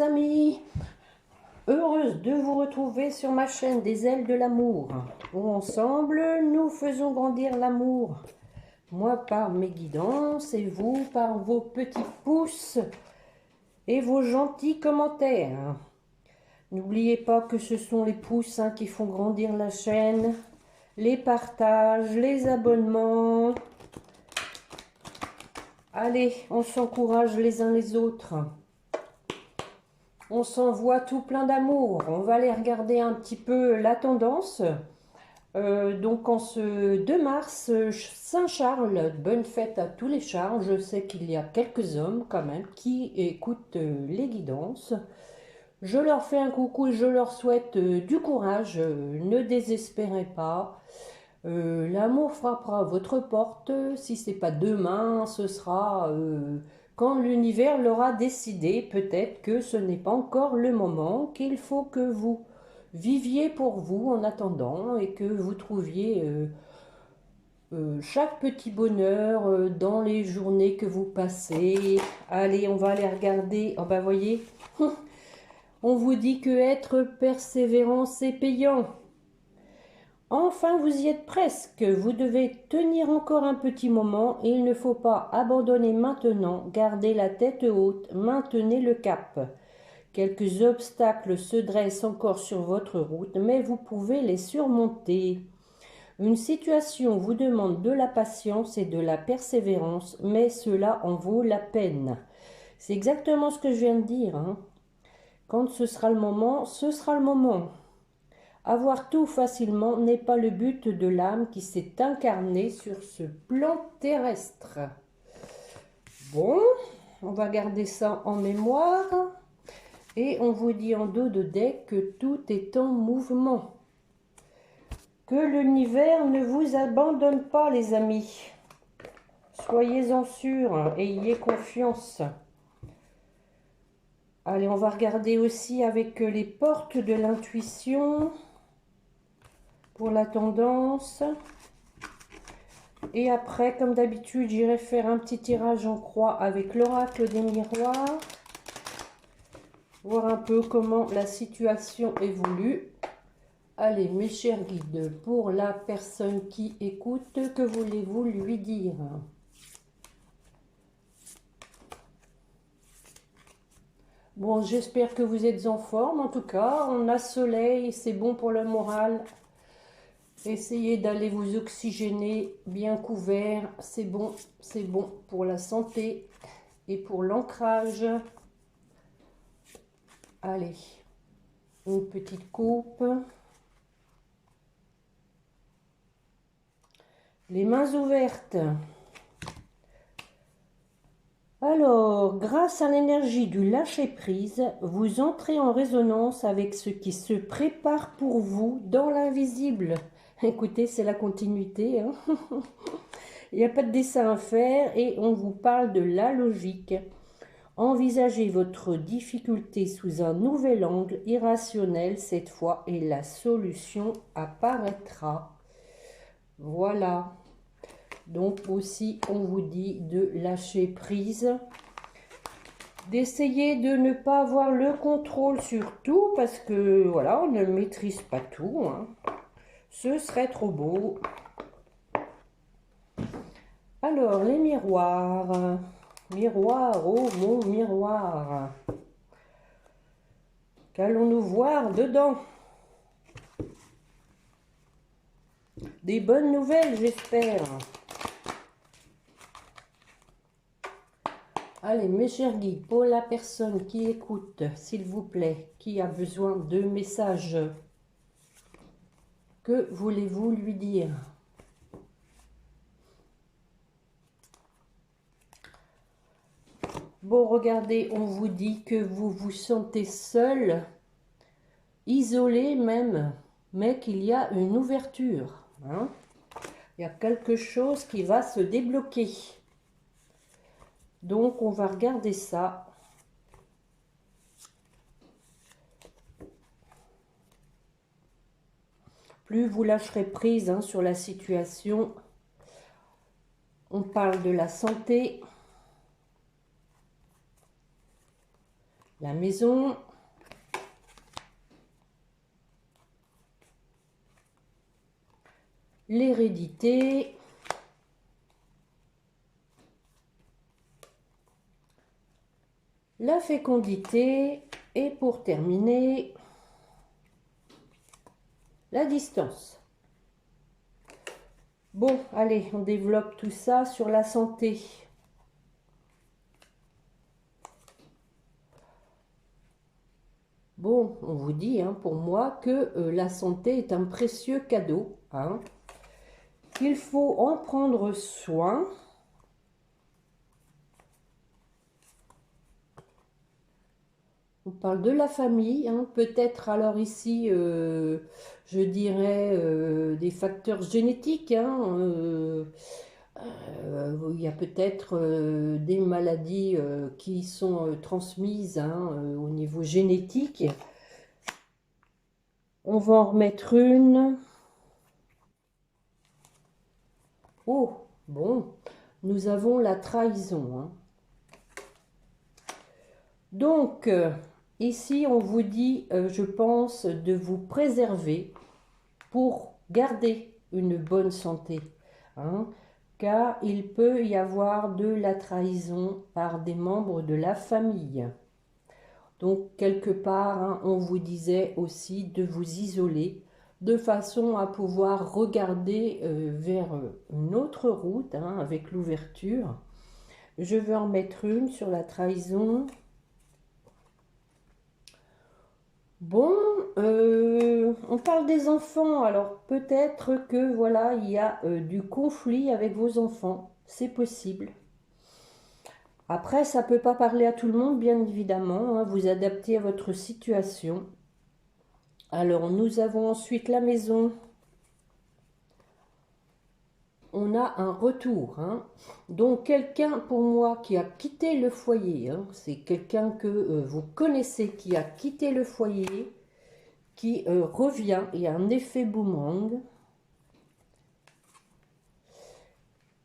amis, heureuse de vous retrouver sur ma chaîne des ailes de l'amour, où ensemble nous faisons grandir l'amour. Moi par mes guidances et vous par vos petits pouces et vos gentils commentaires. N'oubliez pas que ce sont les pouces qui font grandir la chaîne, les partages, les abonnements. Allez, on s'encourage les uns les autres. On s'envoie tout plein d'amour. On va aller regarder un petit peu la tendance. Donc en ce 2 mars, Saint-Charles, bonne fête à tous les Charles. Je sais qu'il y a quelques hommes quand même qui écoutent les guidances. Je leur fais un coucou et je leur souhaite du courage. Ne désespérez pas. L'amour frappera à votre porte. Si ce n'est pas demain, ce sera quand l'univers l'aura décidé. Peut-être que ce n'est pas encore le moment, qu'il faut que vous viviez pour vous en attendant et que vous trouviez chaque petit bonheur dans les journées que vous passez. Allez, on va aller regarder. Oh ben voyez, on vous dit que être persévérant, c'est payant. Enfin, vous y êtes presque. Vous devez tenir encore un petit moment et il ne faut pas abandonner maintenant. Gardez la tête haute, maintenez le cap. Quelques obstacles se dressent encore sur votre route, mais vous pouvez les surmonter. Une situation vous demande de la patience et de la persévérance, mais cela en vaut la peine. C'est exactement ce que je viens de dire. Quand ce sera le moment, ce sera le moment. Avoir tout facilement n'est pas le but de l'âme qui s'est incarnée sur ce plan terrestre. Bon, on va garder ça en mémoire. Et on vous dit en dos de deck que tout est en mouvement. Que l'univers ne vous abandonne pas, les amis. Soyez-en sûrs, ayez confiance. Allez, on va regarder aussi avec les portes de l'intuition pour la tendance. Et après, comme d'habitude, j'irai faire un petit tirage en croix avec l'oracle des miroirs. Voir un peu comment la situation évolue. Allez, mes chers guides, pour la personne qui écoute, que voulez-vous lui dire? Bon, j'espère que vous êtes en forme. En tout cas, on a soleil, c'est bon pour le moral. Essayez d'aller vous oxygéner bien couvert. C'est bon pour la santé et pour l'ancrage. Allez, une petite coupe. Les mains ouvertes. Alors, grâce à l'énergie du lâcher-prise, vous entrez en résonance avec ce qui se prépare pour vous dans l'invisible. Écoutez, c'est la continuité. Il n'y a pas de dessin à faire et on vous parle de la logique. Envisagez votre difficulté sous un nouvel angle irrationnel cette fois et la solution apparaîtra. Voilà. Donc aussi, on vous dit de lâcher prise, d'essayer de ne pas avoir le contrôle sur tout, parce que voilà, on ne maîtrise pas tout. Ce serait trop beau. Alors, les miroirs. Miroir, oh mon miroir. Qu'allons-nous voir dedans? Des bonnes nouvelles, j'espère. Allez, mes chers guides, pour la personne qui écoute, s'il vous plaît, qui a besoin de messages, que voulez-vous lui dire? Bon, regardez, on vous dit que vous vous sentez seul, isolé même, mais qu'il y a une ouverture. Il y a quelque chose qui va se débloquer. Donc, on va regarder ça. Plus vous lâcherez prise sur la situation. On parle de la santé. la maison, l'hérédité, la fécondité et pour terminer, la distance. Bon, allez, on développe tout ça sur la santé. Bon, on vous dit, hein, pour moi, que la santé est un précieux cadeau, hein, qu'il faut en prendre soin. On parle de la famille, hein, peut-être alors ici, je dirais, des facteurs génétiques, hein, il y a peut-être des maladies qui sont transmises, hein, au niveau génétique. On va en remettre une. Oh, bon, nous avons la trahison, hein. Donc, ici, on vous dit, je pense, de vous préserver pour garder une bonne santé, hein, car il peut y avoir de la trahison par des membres de la famille. Donc, quelque part, hein, on vous disait aussi de vous isoler de façon à pouvoir regarder vers une autre route, hein, avec l'ouverture. Je vais en mettre une sur la trahison. Bon, on parle des enfants, alors peut-être que voilà, il y a du conflit avec vos enfants, c'est possible. Après, ça ne peut pas parler à tout le monde, bien évidemment, hein, vous adaptez à votre situation. Alors, nous avons ensuite la maison. On a un retour, hein. Donc, quelqu'un pour moi qui a quitté le foyer, hein, c'est quelqu'un que vous connaissez qui a quitté le foyer, qui revient, il y a un effet boomerang,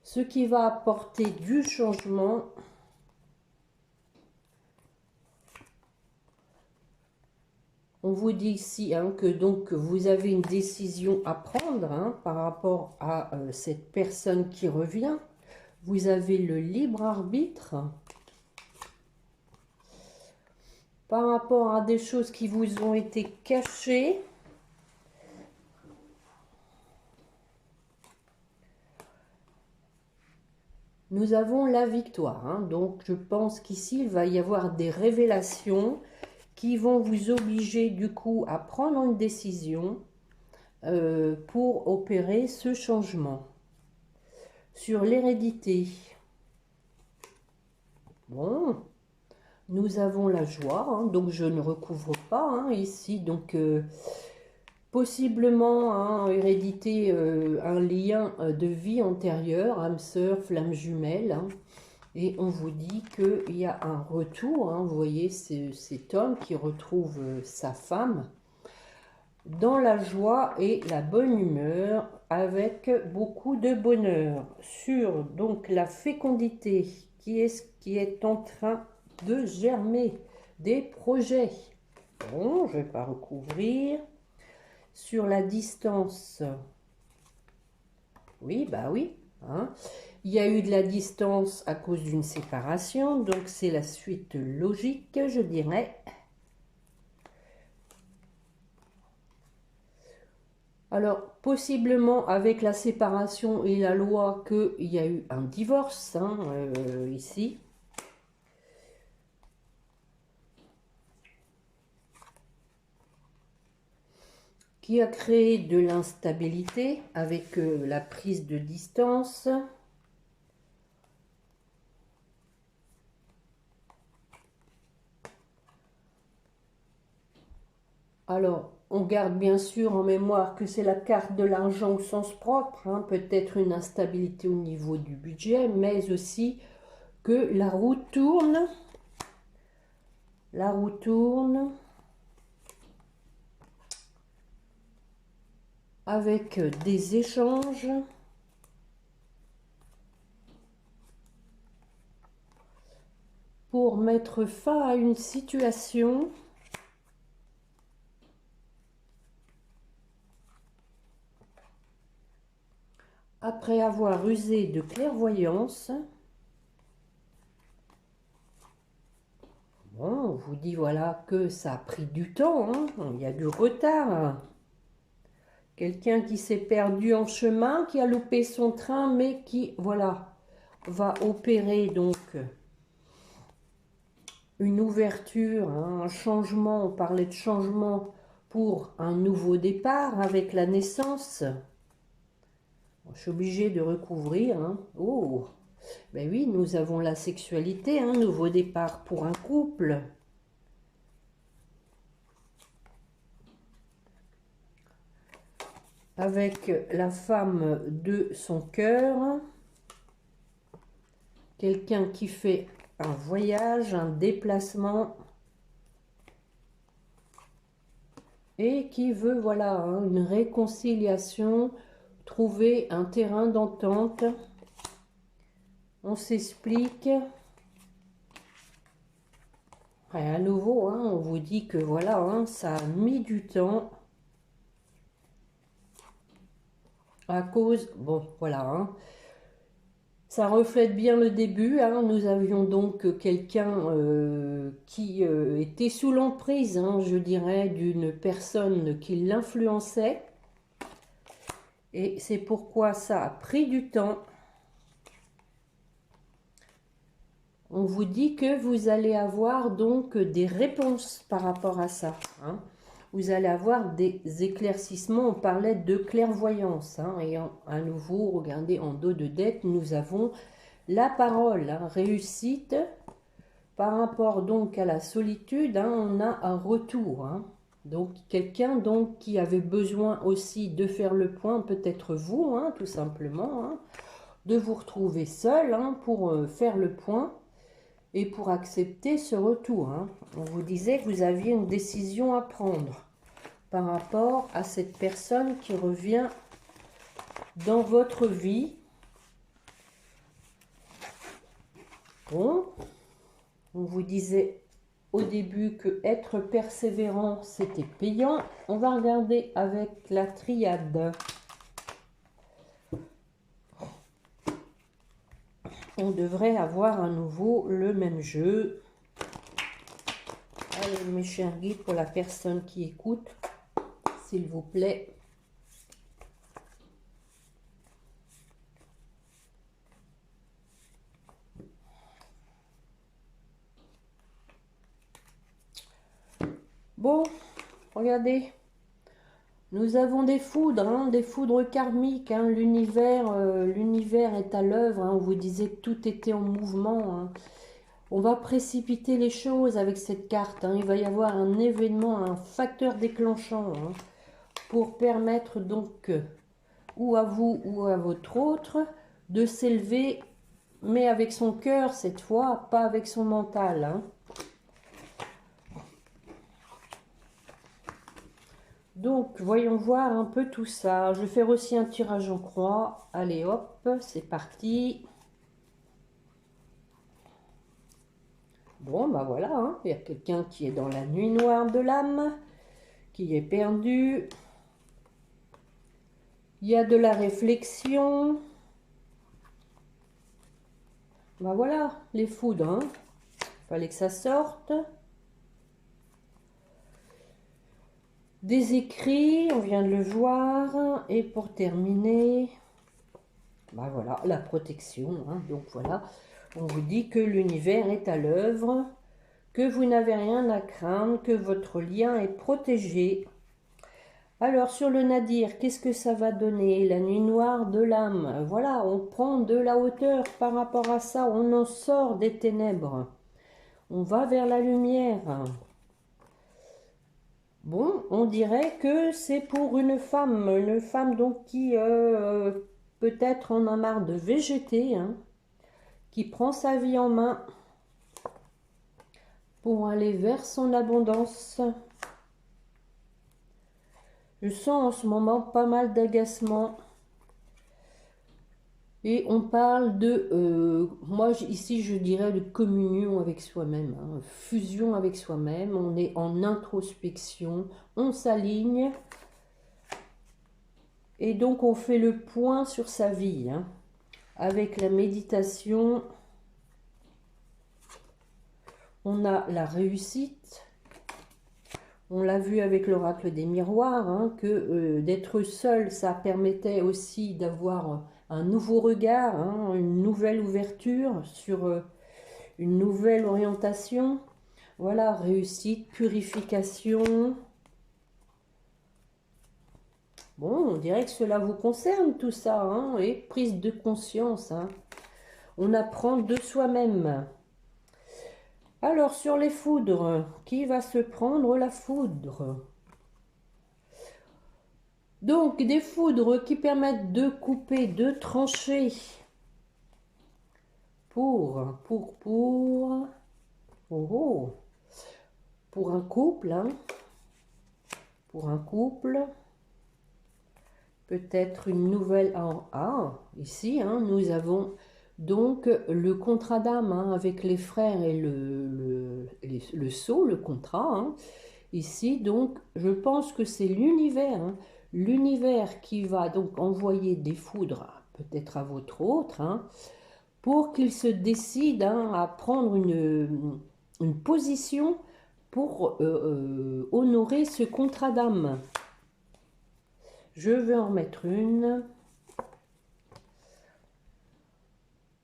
ce qui va apporter du changement. On vous dit ici, hein, que donc vous avez une décision à prendre, hein, par rapport à cette personne qui revient. Vous avez le libre arbitre par rapport à des choses qui vous ont été cachées. Nous avons la victoire, hein. Donc je pense qu'ici il va y avoir des révélations qui vont vous obliger du coup à prendre une décision pour opérer ce changement. Sur l'hérédité, bon, nous avons la joie, hein, donc je ne recouvre pas, hein, ici, donc possiblement, hein, hérédité, un lien de vie antérieure, âme sœur, flamme jumelle, hein. Et on vous dit qu'il y a un retour, hein, vous voyez cet homme qui retrouve sa femme dans la joie et la bonne humeur, avec beaucoup de bonheur. Sur donc la fécondité qui est en train de germer, des projets. Bon, je ne vais pas recouvrir. Sur la distance, oui, bah oui, hein. Il y a eu de la distance à cause d'une séparation, donc c'est la suite logique, je dirais. Alors, possiblement avec la séparation et la loi qu'il y a eu un divorce, hein, ici. Qui a créé de l'instabilité avec la prise de distance. Alors, on garde bien sûr en mémoire que c'est la carte de l'argent au sens propre, hein, peut-être une instabilité au niveau du budget, mais aussi que la roue tourne. La roue tourne avec des échanges. Pour pour mettre fin à une situation. Après avoir usé de clairvoyance, bon, on vous dit voilà que ça a pris du temps, hein, il y a du retard. Quelqu'un qui s'est perdu en chemin, qui a loupé son train, mais qui, voilà, va opérer donc une ouverture, hein, un changement. On parlait de changement pour un nouveau départ avec la naissance. Je suis obligée de recouvrir. Hein. Oh, ben oui, nous avons la sexualité, un nouveau départ pour un couple. Avec la femme de son cœur. Quelqu'un qui fait un voyage, un déplacement. Et qui veut, voilà, hein, une réconciliation, trouver un terrain d'entente. On s'explique. Et à nouveau, hein, on vous dit que voilà, hein, ça a mis du temps. À cause, bon, voilà, hein, ça reflète bien le début. Hein, nous avions donc quelqu'un qui était sous l'emprise, hein, je dirais, d'une personne qui l'influençait. Et c'est pourquoi ça a pris du temps. On vous dit que vous allez avoir donc des réponses par rapport à ça. Hein. Vous allez avoir des éclaircissements. On parlait de clairvoyance. Hein, et à nouveau, regardez, en dos de dette, nous avons la parole. Hein, réussite. Par rapport donc à la solitude, hein, on a un retour. Hein. Donc quelqu'un donc qui avait besoin aussi de faire le point, peut-être vous, hein, tout simplement, hein, de vous retrouver seul, hein, pour faire le point. Et pour accepter ce retour, hein, on vous disait que vous aviez une décision à prendre par rapport à cette personne qui revient dans votre vie. Bon, on vous disait au début que être persévérant, c'était payant. On va regarder avec la triade. On devrait avoir à nouveau le même jeu. Allez, mes chers guides, pour la personne qui écoute, s'il vous plaît. Bon, regardez. Nous avons des foudres, hein, des foudres karmiques. Hein, l'univers est à l'œuvre. Hein, on vous disait que tout était en mouvement. Hein. On va précipiter les choses avec cette carte. Hein. Il va y avoir un événement, un facteur déclenchant, hein, pour permettre donc, ou à vous ou à votre autre, de s'élever, mais avec son cœur cette fois, pas avec son mental. Hein. Donc, voyons voir un peu tout ça. Je vais faire aussi un tirage en croix. Allez, hop, c'est parti. Bon, bah voilà, hein. Il y a quelqu'un qui est dans la nuit noire de l'âme, qui est perdu. Il y a de la réflexion. Bah voilà, les foudres, hein. Fallait que ça sorte. Des écrits, on vient de le voir. Et pour terminer, bah voilà, la protection. Hein. Donc voilà, on vous dit que l'univers est à l'œuvre, que vous n'avez rien à craindre, que votre lien est protégé. Alors sur le nadir, qu'est-ce que ça va donner? La nuit noire de l'âme. Voilà, on prend de la hauteur par rapport à ça. On en sort des ténèbres. On va vers la lumière. Bon, on dirait que c'est pour une femme donc qui peut-être en a marre de végéter, hein, qui prend sa vie en main pour aller vers son abondance. Je sens en ce moment pas mal d'agacement. Et on parle de, ici je dirais de communion avec soi-même, hein, fusion avec soi-même, on est en introspection, on s'aligne et donc on fait le point sur sa vie, hein. Avec la méditation, on a la réussite, on l'a vu avec l'oracle des miroirs, hein, que d'être seul, ça permettait aussi d'avoir un nouveau regard, hein, une nouvelle ouverture sur une nouvelle orientation. Voilà, réussite, purification. Bon, on dirait que cela vous concerne tout ça, hein, et prise de conscience, hein. On apprend de soi-même. Alors, sur les foudres, qui va se prendre la foudre? Donc, des foudres qui permettent de couper, de trancher pour un couple, hein, pour un couple, peut-être une nouvelle... ici, hein, nous avons donc le contrat d'âme, hein, avec les frères et le sceau, le contrat, hein. Ici, donc, je pense que c'est l'univers, hein, l'univers qui va donc envoyer des foudres, peut-être à votre autre, hein, pour qu'il se décide, hein, à prendre une position pour honorer ce contrat d'âme. Je vais en mettre une.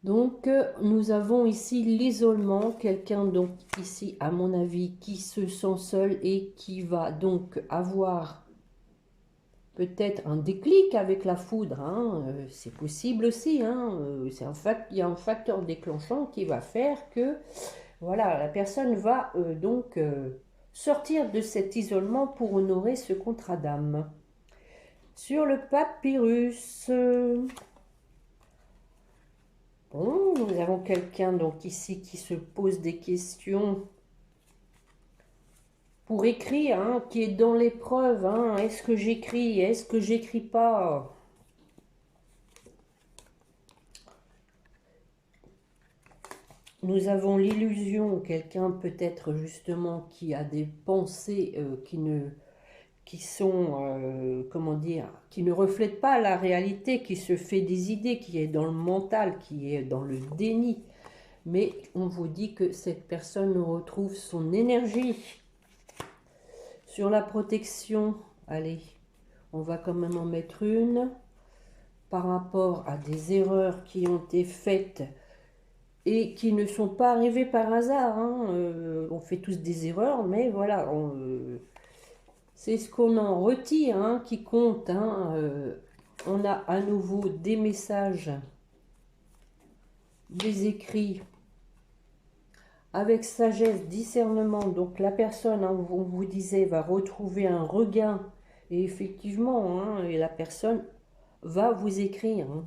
Donc, nous avons ici l'isolement, quelqu'un donc ici, à mon avis, qui se sent seul et qui va donc avoir peut-être un déclic avec la foudre, hein. C'est possible aussi, hein. Il y a un facteur déclenchant qui va faire que, voilà, la personne va donc sortir de cet isolement pour honorer ce contrat d'âme. Sur le papyrus... Bon, nous avons quelqu'un donc ici qui se pose des questions pour écrire, hein, qui est dans l'épreuve, hein. Est-ce que j'écris? Est-ce que j'écris pas? Nous avons l'illusion, quelqu'un peut-être justement qui a des pensées qui sont, comment dire, qui ne reflètent pas la réalité, qui se fait des idées, qui est dans le mental, qui est dans le déni. Mais on vous dit que cette personne retrouve son énergie. Sur la protection, allez, on va quand même en mettre une. Par rapport à des erreurs qui ont été faites et qui ne sont pas arrivées par hasard, hein. On fait tous des erreurs, mais voilà, c'est ce qu'on en retire, hein, qui compte, hein. On a à nouveau des messages, des écrits, avec sagesse, discernement. Donc la personne, hein, on vous disait, va retrouver un regain. Et effectivement, hein, et la personne va vous écrire, hein.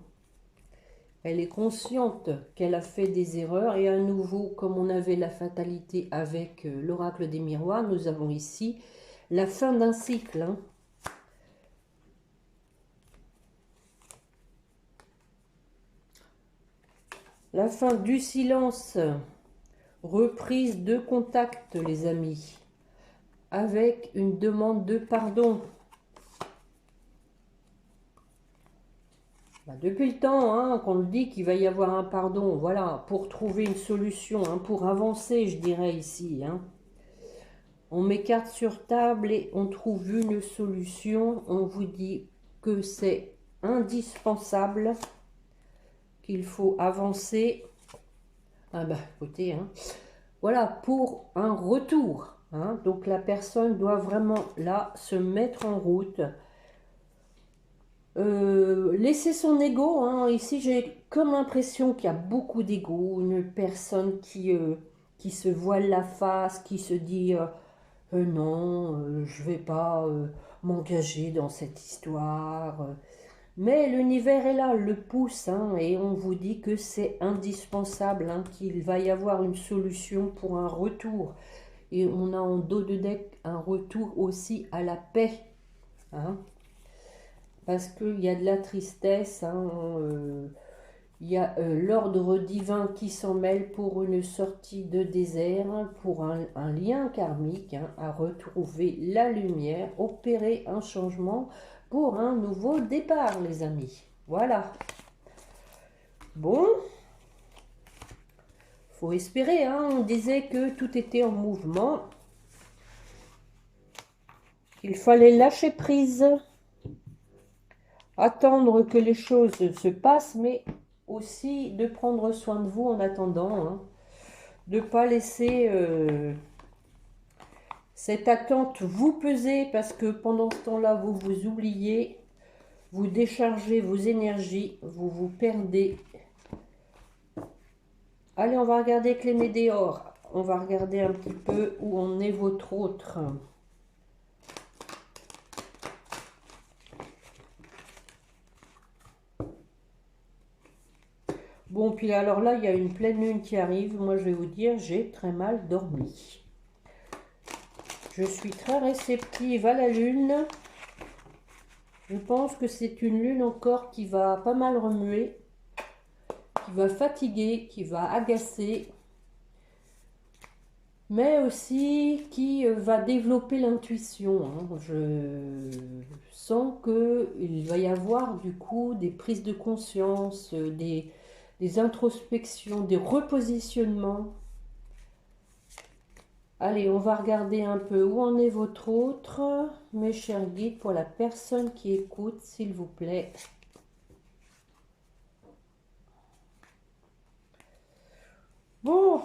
Elle est consciente qu'elle a fait des erreurs. Et à nouveau, comme on avait la fatalité avec l'oracle des miroirs, nous avons ici la fin d'un cycle, hein. La fin du silence. Reprise de contact, les amis. Avec une demande de pardon. Depuis le temps, hein, qu'on le dit qu'il va y avoir un pardon, voilà, pour trouver une solution, hein, pour avancer, je dirais ici, hein. On met carte sur table et on trouve une solution. On vous dit que c'est indispensable, qu'il faut avancer. Ah bah écoutez, hein, voilà, pour un retour, hein. Donc la personne doit vraiment là se mettre en route. Laisser son ego, hein. Ici j'ai comme l'impression qu'il y a beaucoup d'ego, une personne qui se voile la face, qui se dit non, je vais pas m'engager dans cette histoire. Mais l'univers est là, le pousse, hein, et on vous dit que c'est indispensable, hein, qu'il va y avoir une solution pour un retour. Et on a en dos de deck un retour aussi à la paix, hein. Parce qu'il y a de la tristesse, hein, Il y a l'ordre divin qui s'en mêle pour une sortie de désert, pour un lien karmique, hein, à retrouver la lumière, opérer un changement pour un nouveau départ, les amis. Voilà. Bon, faut espérer, hein. On disait que tout était en mouvement. Il fallait lâcher prise, attendre que les choses se passent, mais aussi de prendre soin de vous en attendant, hein. De ne pas laisser cette attente vous peser, parce que pendant ce temps-là, vous vous oubliez, vous déchargez vos énergies, vous vous perdez. Allez, on va regarder avec les météores. On va regarder un petit peu où en est votre autre. Bon, puis alors là, il y a une pleine lune qui arrive. Moi, je vais vous dire, j'ai très mal dormi. Je suis très réceptive à la lune. Je pense que c'est une lune encore qui va pas mal remuer, qui va fatiguer, qui va agacer, mais aussi qui va développer l'intuition, hein. Je sens qu'il va y avoir du coup des prises de conscience, des introspections, des repositionnements. Allez, on va regarder un peu où en est votre autre, mes chers guides, pour la personne qui écoute, s'il vous plaît. Bon,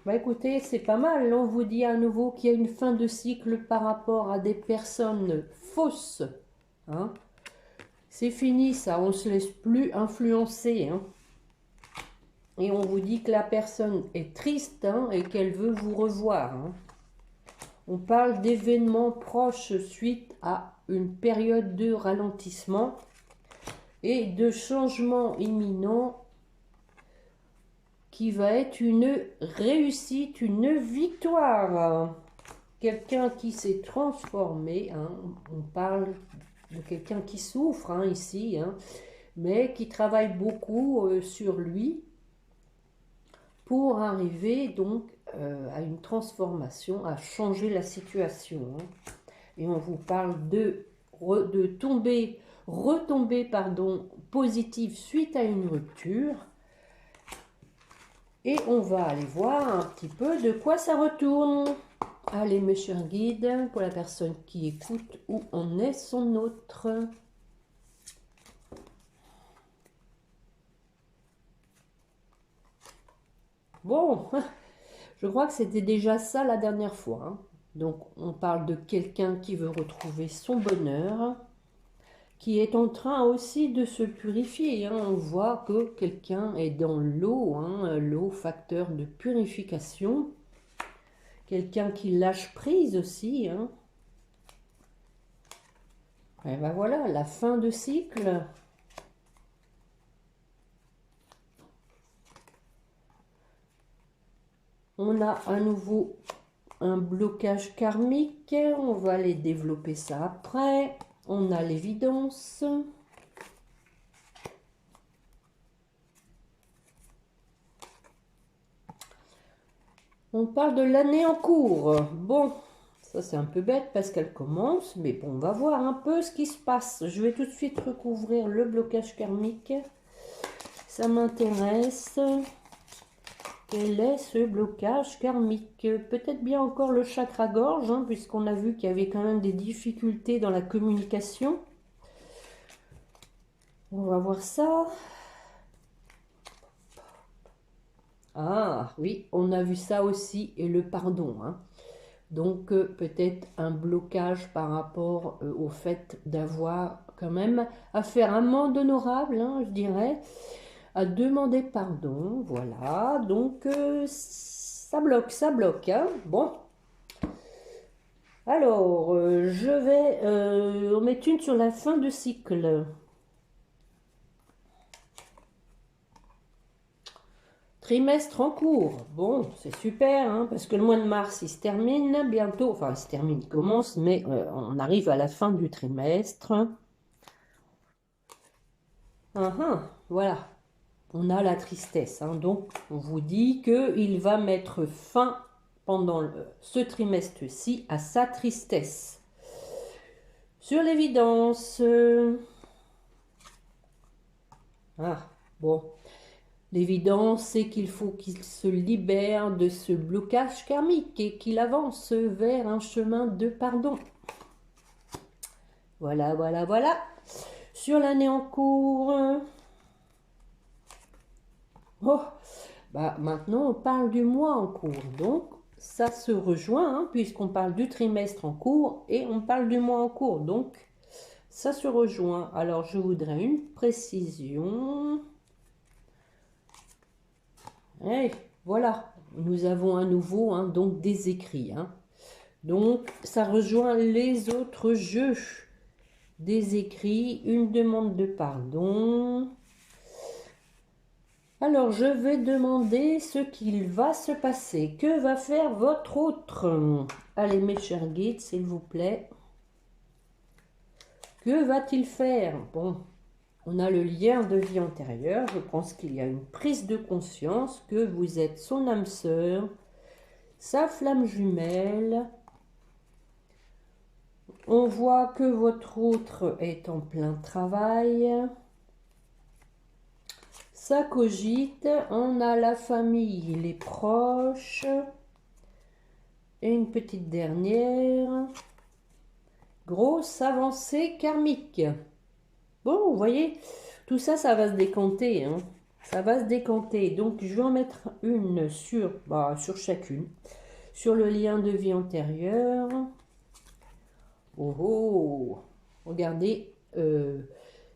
bah écoutez, c'est pas mal. On vous dit à nouveau qu'il y a une fin de cycle par rapport à des personnes fausses, hein. C'est fini ça, on ne se laisse plus influencer, hein. Et on vous dit que la personne est triste, hein, et qu'elle veut vous revoir, hein. On parle d'événements proches suite à une période de ralentissement et de changement imminent qui va être une réussite, une victoire. Quelqu'un qui s'est transformé, hein, on parle de quelqu'un qui souffre, hein, ici, hein, mais qui travaille beaucoup sur lui pour arriver donc à une transformation, à changer la situation, hein. Et on vous parle de retomber pardon, positive suite à une rupture. Et on va aller voir un petit peu de quoi ça retourne. Allez, mes chers guides, pour la personne qui écoute, où en est son autre. Bon, je crois que c'était déjà ça la dernière fois, hein. Donc, on parle de quelqu'un qui veut retrouver son bonheur, qui est en train aussi de se purifier, hein. On voit que quelqu'un est dans l'eau, hein, l'eau facteur de purification. Quelqu'un qui lâche prise aussi, hein. Et ben voilà, la fin de cycle. On a à nouveau un blocage karmique. On va aller développer ça après. On a l'évidence. On parle de l'année en cours. Bon, ça c'est un peu bête parce qu'elle commence, mais bon, on va voir un peu ce qui se passe. Je vais tout de suite recouvrir le blocage karmique. Ça m'intéresse. Quel est ce blocage karmique? Peut-être bien encore le chakra-gorge, hein, puisqu'on a vu qu'il y avait quand même des difficultés dans la communication. On va voir ça. Ah oui, on a vu ça aussi, et le pardon, hein. Donc peut-être un blocage par rapport au fait d'avoir quand même à faire un amende honorable, hein, je dirais, à demander pardon, voilà. Donc ça bloque, hein. Bon. Alors, je vais en mettre une sur la fin de cycle. Trimestre en cours. Bon, c'est super, hein, parce que le mois de mars, il se termine bientôt. Enfin, il se termine, il commence, mais on arrive à la fin du trimestre. Voilà. on a la tristesse. Hein. Donc, on vous dit qu'il va mettre fin pendant ce trimestre-ci à sa tristesse. Sur l'évidence, bon, l'évidence, c'est qu'il faut qu'il se libère de ce blocage karmique et qu'il avance vers un chemin de pardon. Voilà, voilà, voilà. Sur l'année en cours, maintenant on parle du mois en cours, donc ça se rejoint, hein, puisqu'on parle du trimestre en cours et on parle du mois en cours, donc ça se rejoint. Alors je voudrais une précision. Et voilà, nous avons à nouveau hein, donc des écrits. Hein. Donc ça rejoint les autres jeux. Des écrits, une demande de pardon. Alors, je vais demander ce qu'il va se passer. Que va faire votre autre? Allez, mes chers guides, s'il vous plaît. Que va-t-il faire? Bon, on a le lien de vie antérieure. Je pense qu'il y a une prise de conscience que vous êtes son âme sœur, sa flamme jumelle. On voit que votre autre est en plein travail. Ça cogite, on a la famille, les proches, et une petite dernière, grosse avancée karmique. Bon, vous voyez, tout ça, ça va se décanter, hein. Ça va se décanter, donc je vais en mettre une sur chacune, sur le lien de vie antérieur. Oh, regardez,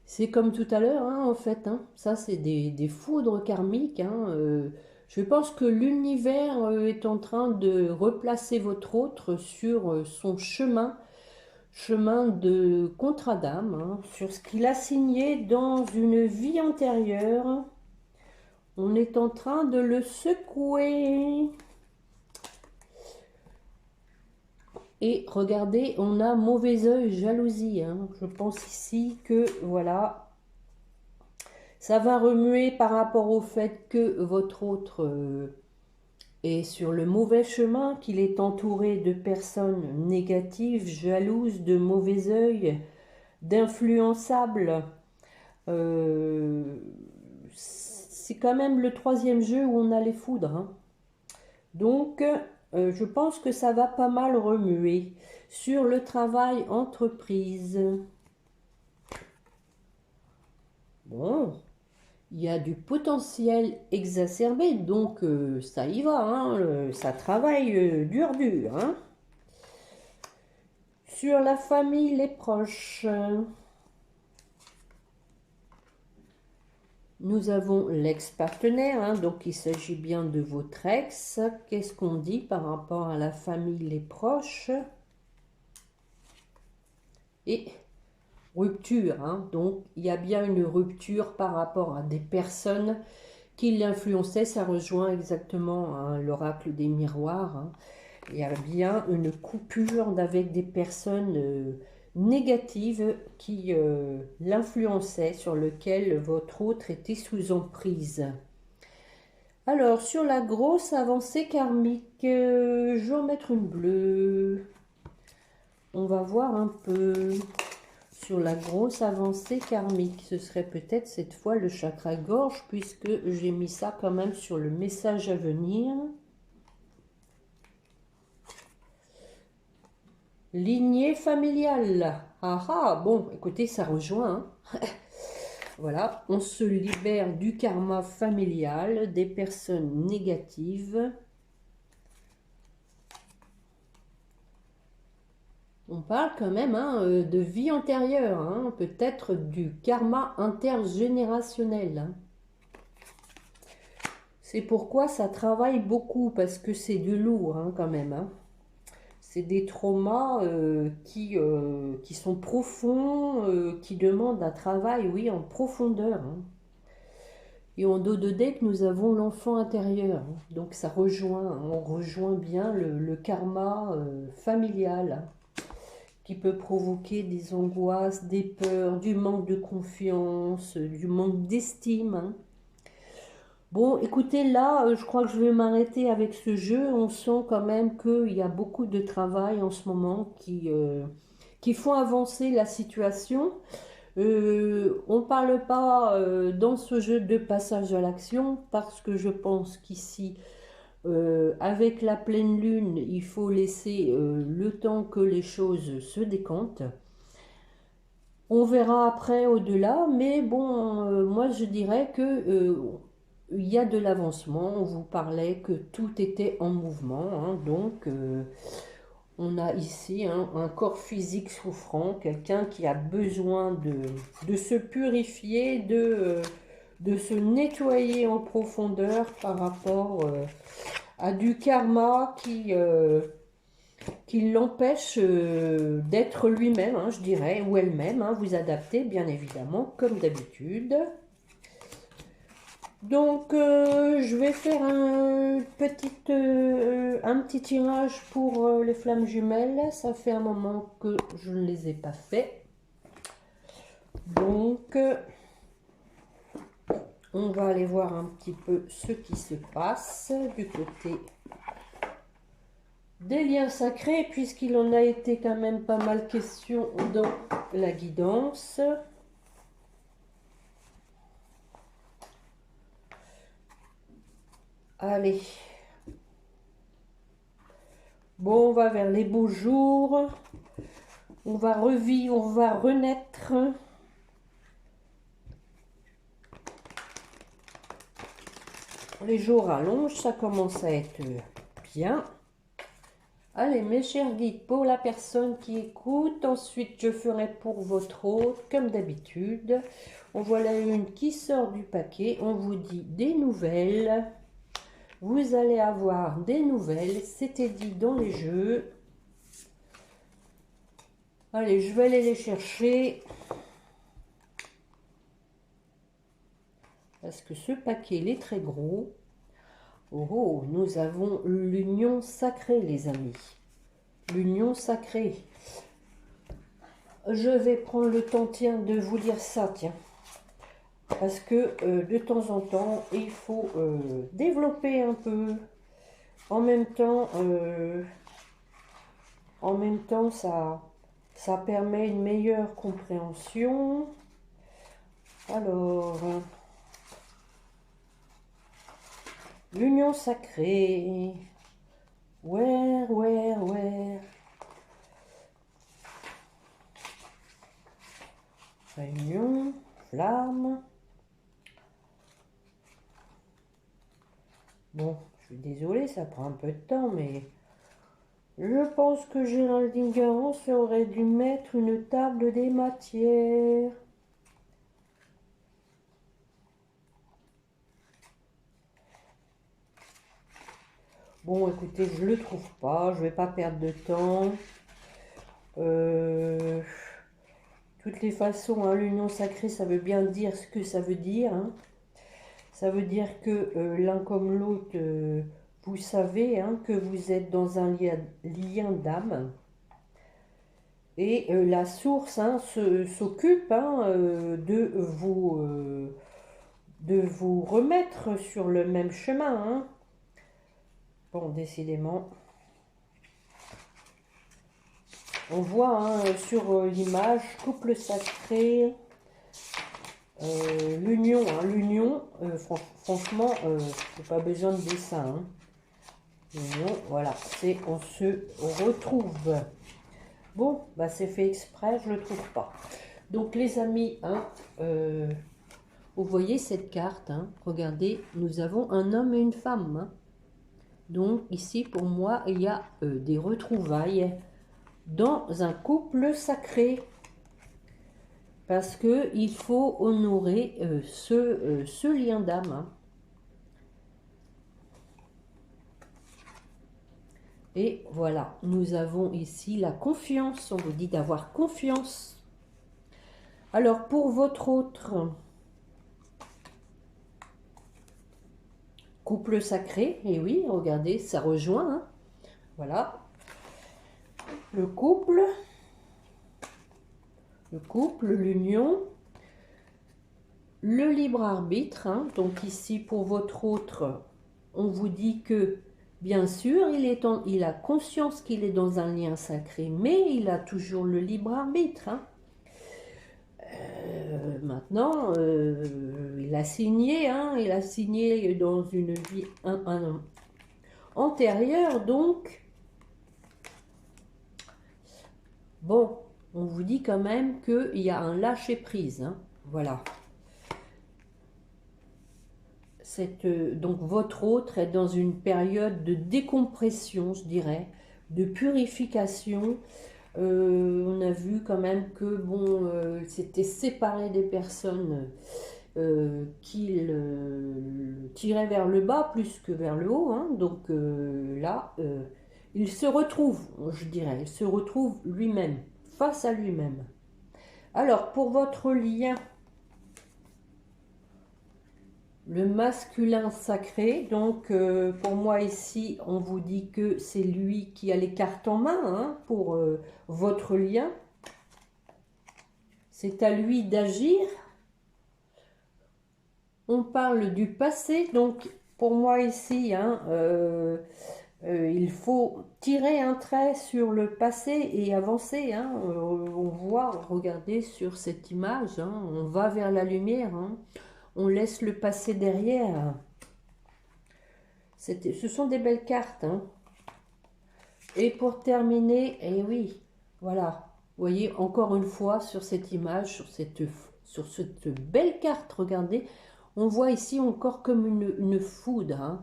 c'est comme tout à l'heure, hein, en fait. Hein. Ça, c'est des foudres karmiques. Hein, je pense que l'univers est en train de replacer votre autre sur son chemin de contrat d'âme, hein, sur ce qu'il a signé dans une vie antérieure. On est en train de le secouer. Et regardez, on a mauvais œil, jalousie. Hein. Je pense ici que, voilà, ça va remuer par rapport au fait que votre autre est sur le mauvais chemin, qu'il est entouré de personnes négatives, jalouses, de mauvais œil, d'influençables. C'est quand même le troisième jeu où on a les foudres. Hein. Donc, je pense que ça va pas mal remuer sur le travail entreprise. Bon, il y a du potentiel exacerbé, donc ça y va, hein, ça travaille dur. Hein. Sur la famille, les proches, nous avons l'ex-partenaire, hein, donc il s'agit bien de votre ex. Qu'est-ce qu'on dit par rapport à la famille, les proches? Et rupture, hein, donc il y a bien une rupture par rapport à des personnes qui l'influençaient. Ça rejoint exactement hein, l'oracle des miroirs. Hein. Il y a bien une coupure avec des personnes négatives qui l'influençaient, sur lequel votre autre était sous emprise. Alors, sur la grosse avancée karmique, je vais en mettre une bleue. On va voir un peu sur la grosse avancée karmique. Ce serait peut-être cette fois le chakra gorge, puisque j'ai mis ça quand même sur le message à venir. Lignée familiale. Ah ah, bon, écoutez, ça rejoint. Hein. Voilà, on se libère du karma familial, des personnes négatives. On parle quand même hein, de vie antérieure, hein, peut-être du karma intergénérationnel. Hein. C'est pourquoi ça travaille beaucoup, parce que c'est du lourd hein, quand même. Hein. C'est des traumas qui sont profonds, qui demandent un travail, oui, en profondeur. Hein. Et en dos de deck, nous avons l'enfant intérieur. Hein. Donc ça rejoint, hein, on rejoint bien le karma familial. Hein, qui peut provoquer des angoisses, des peurs, du manque de confiance, du manque d'estime. Hein. Bon, écoutez, là, je crois que je vais m'arrêter avec ce jeu. On sent quand même qu'il y a beaucoup de travail en ce moment qui font avancer la situation. On ne parle pas dans ce jeu de passage à l'action parce que je pense qu'ici, avec la pleine lune, il faut laisser le temps que les choses se décantent. On verra après au-delà, mais bon, moi je dirais que il y a de l'avancement. On vous parlait que tout était en mouvement, hein, donc on a ici un corps physique souffrant, quelqu'un qui a besoin de se purifier, de se nettoyer en profondeur par rapport à du karma qui l'empêche d'être lui-même, hein, je dirais, ou elle-même, hein, vous adaptez bien évidemment, comme d'habitude. Donc, je vais faire un petit tirage pour les flammes jumelles. Ça fait un moment que je ne les ai pas fait. Donc, on va aller voir un petit peu ce qui se passe du côté des liens sacrés, puisqu'il en a été quand même pas mal question dans la guidance. Allez. Bon, on va vers les beaux jours. On va revivre, on va renaître. Les jours rallongent, ça commence à être bien. Allez, mes chers guides, pour la personne qui écoute, ensuite je ferai pour votre hôte, comme d'habitude. On voit la une qui sort du paquet, on vous dit des nouvelles. Vous allez avoir des nouvelles, c'était dit dans les jeux. Allez, je vais aller les chercher. Parce que ce paquet, il est très gros. Oh, oh, nous avons l'union sacrée, les amis. L'union sacrée. Je vais prendre le temps, tiens, de vous lire ça, tiens. Parce que de temps en temps, il faut développer un peu. En même temps, ça permet une meilleure compréhension. Alors, l'union sacrée. Where. Réunion, flamme. Bon, je suis désolée, ça prend un peu de temps, mais je pense que Géraldine Garance aurait dû mettre une table des matières. Bon, écoutez, je le trouve pas, je vais pas perdre de temps. Toutes les façons, hein, l'union sacrée, ça veut bien dire ce que ça veut dire, hein. Ça veut dire que l'un comme l'autre, vous savez, hein, que vous êtes dans un lien d'âme. Et la source, hein, s'occupe, hein, de vous remettre sur le même chemin, hein. Bon, décidément. On voit, hein, sur l'image, couple sacré, l'union, hein, l'union, franchement, j'ai pas besoin de dessin, hein. L'union, voilà, c'est on se retrouve. Bon, bah c'est fait exprès, je le trouve pas. Donc les amis, hein, vous voyez cette carte, hein, regardez, nous avons un homme et une femme, hein. Donc ici, pour moi, il y a des retrouvailles dans un couple sacré. Parce que il faut honorer ce lien d'âme, hein. Et voilà, nous avons ici la confiance. On vous dit d'avoir confiance. Alors, pour votre autre couple sacré, et oui, regardez, ça rejoint, hein. Voilà. Le couple, l'union. le libre arbitre, hein. Donc ici, pour votre autre, on vous dit que, bien sûr, il a conscience qu'il est dans un lien sacré, mais il a toujours le libre arbitre, hein. Maintenant, il a signé, hein, il a signé dans une vie antérieure, donc, bon, on vous dit quand même qu'il y a un lâcher-prise, hein, voilà. Donc votre autre est dans une période de décompression, je dirais, de purification. On a vu quand même que bon, s'était séparé des personnes qu'il tirait vers le bas plus que vers le haut, hein. Donc là, il se retrouve, je dirais, il se retrouve lui-même, face à lui-même. Alors, pour votre lien, le masculin sacré, donc pour moi ici, on vous dit que c'est lui qui a les cartes en main, hein, pour votre lien. C'est à lui d'agir. On parle du passé, donc pour moi ici, hein, il faut tirer un trait sur le passé et avancer, hein. On voit, regardez sur cette image, hein, on va vers la lumière, hein. On laisse le passé derrière. Ce sont des belles cartes, hein. Et pour terminer, eh oui, voilà. Vous voyez, encore une fois, sur cette image, sur cette belle carte, regardez, on voit ici encore comme une foudre, hein.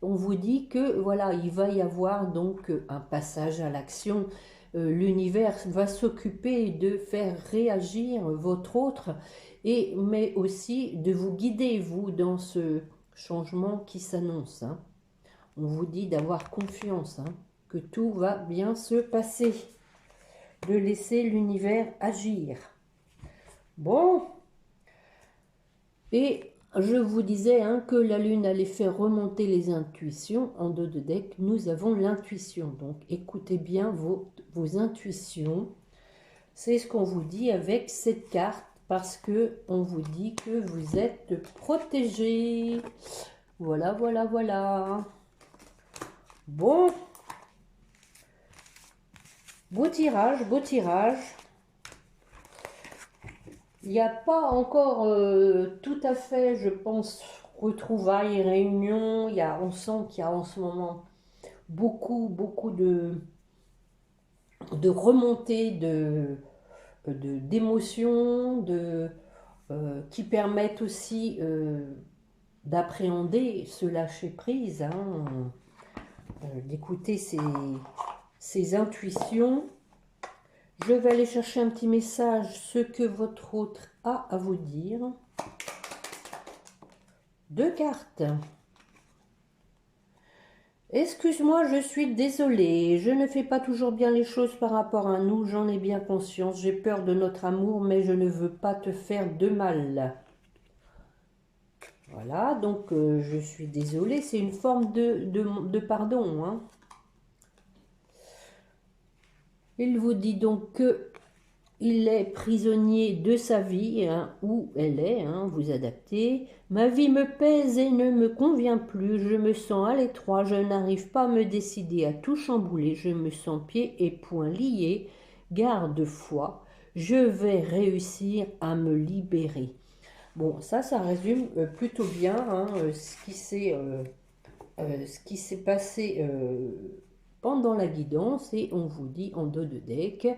On vous dit que, voilà, il va y avoir donc un passage à l'action. L'univers va s'occuper de faire réagir votre autre, mais aussi de vous guider, vous, dans ce changement qui s'annonce, hein. On vous dit d'avoir confiance, hein, que tout va bien se passer, de laisser l'univers agir. Bon, et je vous disais, hein, que la lune allait faire remonter les intuitions. En dos de deck, nous avons l'intuition. Donc écoutez bien vos intuitions. C'est ce qu'on vous dit avec cette carte, parce que on vous dit que vous êtes protégé. Voilà, voilà, voilà. Bon, beau tirage, beau tirage. Il n'y a pas encore tout à fait, je pense, retrouvailles, réunions. On sent qu'il y a en ce moment beaucoup de remontées d'émotions, qui permettent aussi d'appréhender ce lâcher-prise, hein, d'écouter ses intuitions. Je vais aller chercher un petit message, ce que votre autre a à vous dire. 2 cartes. Excuse-moi, je suis désolée. Je ne fais pas toujours bien les choses par rapport à nous. J'en ai bien conscience. J'ai peur de notre amour, mais je ne veux pas te faire de mal. Voilà, donc je suis désolée. C'est une forme de pardon, hein. Il vous dit donc que il est prisonnier de sa vie, hein, où elle est, hein, vous adaptez. Ma vie me pèse et ne me convient plus. Je me sens à l'étroit. Je n'arrive pas à me décider à tout chambouler. Je me sens pieds et poings liés. Garde foi. Je vais réussir à me libérer. Bon, ça résume plutôt bien, hein, ce qui s'est passé pendant la guidance. Et on vous dit en dos de deck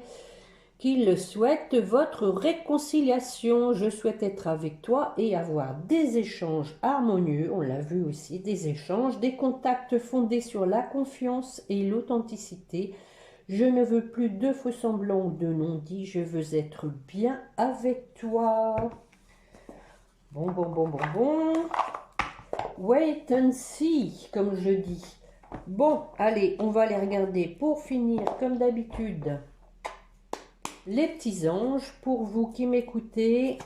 qu'il souhaite votre réconciliation. Je souhaite être avec toi et avoir des échanges harmonieux. On l'a vu aussi, des échanges, des contacts fondés sur la confiance et l'authenticité. Je ne veux plus de faux semblants ou de non-dits. Je veux être bien avec toi. Bon. Wait and see, comme je dis. Bon, allez, on va les regarder pour finir, comme d'habitude. Les petits anges, pour vous qui m'écoutez.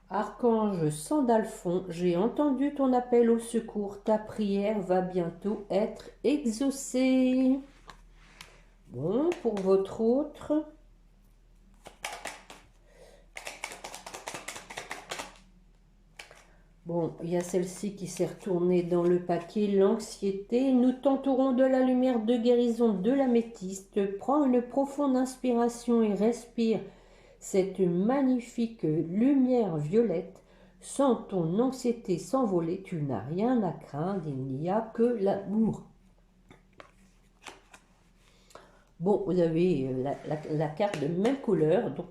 Archange Sandalphon, j'ai entendu ton appel au secours. Ta prière va bientôt être exaucée. Bon, pour votre autre. Bon, il y a celle-ci qui s'est retournée dans le paquet, l'anxiété. Nous tenterons de la lumière de guérison de l'améthyste. Prends une profonde inspiration et respire cette magnifique lumière violette. Sens ton anxiété s'envoler, tu n'as rien à craindre, il n'y a que l'amour. Bon, vous avez la carte de même couleur, donc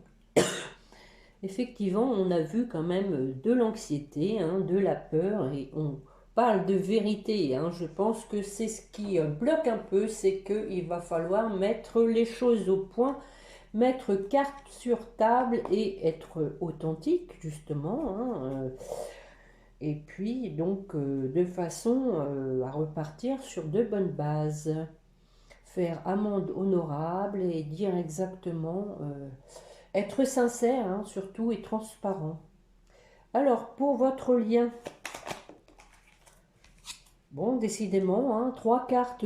effectivement, on a vu quand même de l'anxiété, hein, de la peur, et on parle de vérité. Hein. Je pense que c'est ce qui bloque un peu, c'est qu'il va falloir mettre les choses au point, mettre carte sur table et être authentique, justement. Hein, et puis, donc, de façon à repartir sur de bonnes bases. Faire amende honorable et dire exactement... être sincère, hein, surtout, et transparent. Alors, pour votre lien, bon, décidément, hein, 3 cartes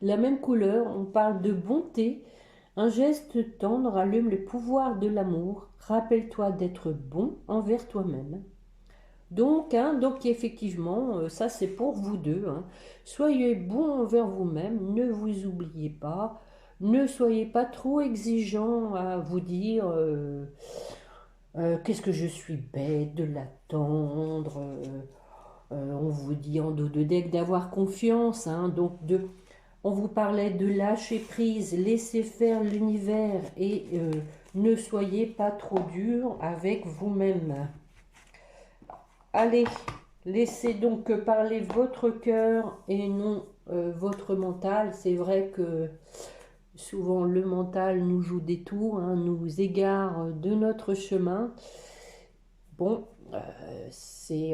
la même couleur. On parle de bonté. Un geste tendre allume le pouvoir de l'amour. Rappelle-toi d'être bon envers toi-même. Donc, effectivement, ça c'est pour vous deux. Hein. Soyez bon envers vous-même, ne vous oubliez pas. Ne soyez pas trop exigeant à vous dire qu'est-ce que je suis bête de l'attendre. On vous dit en dos de deck d'avoir confiance. Hein, donc on vous parlait de lâcher prise, laisser faire l'univers et ne soyez pas trop dur avec vous-même. Allez, laissez donc parler votre cœur et non votre mental. C'est vrai que souvent le mental nous joue des tours, hein, nous égare de notre chemin. Bon, c'est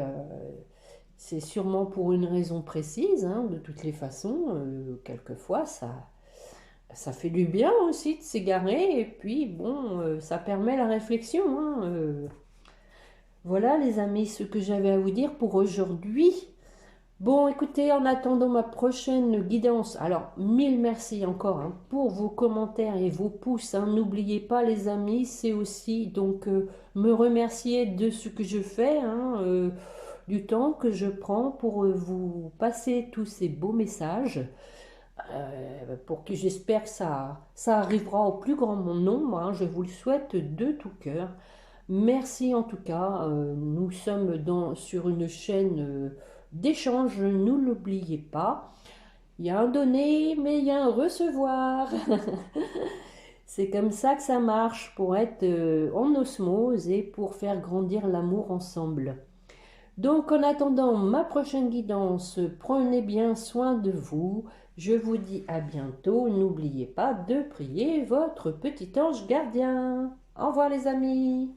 sûrement pour une raison précise, hein, de toutes les façons. Quelquefois, ça fait du bien aussi de s'égarer, et puis bon, ça permet la réflexion. Hein, voilà les amis, ce que j'avais à vous dire pour aujourd'hui. Bon, écoutez, en attendant ma prochaine guidance, alors 1000 merci encore hein, pour vos commentaires et vos pouces. Hein. N'oubliez pas les amis, c'est aussi donc me remercier de ce que je fais, hein, du temps que je prends pour vous passer tous ces beaux messages. Pour que j'espère que ça arrivera au plus grand nombre. Hein. Je vous le souhaite de tout cœur. Merci en tout cas. Nous sommes sur une chaîne d'échange, ne l'oubliez pas. Il y a un donner, mais il y a un recevoir. C'est comme ça que ça marche pour être en osmose et pour faire grandir l'amour ensemble. Donc en attendant ma prochaine guidance, prenez bien soin de vous. Je vous dis à bientôt. N'oubliez pas de prier votre petit ange gardien. Au revoir les amis.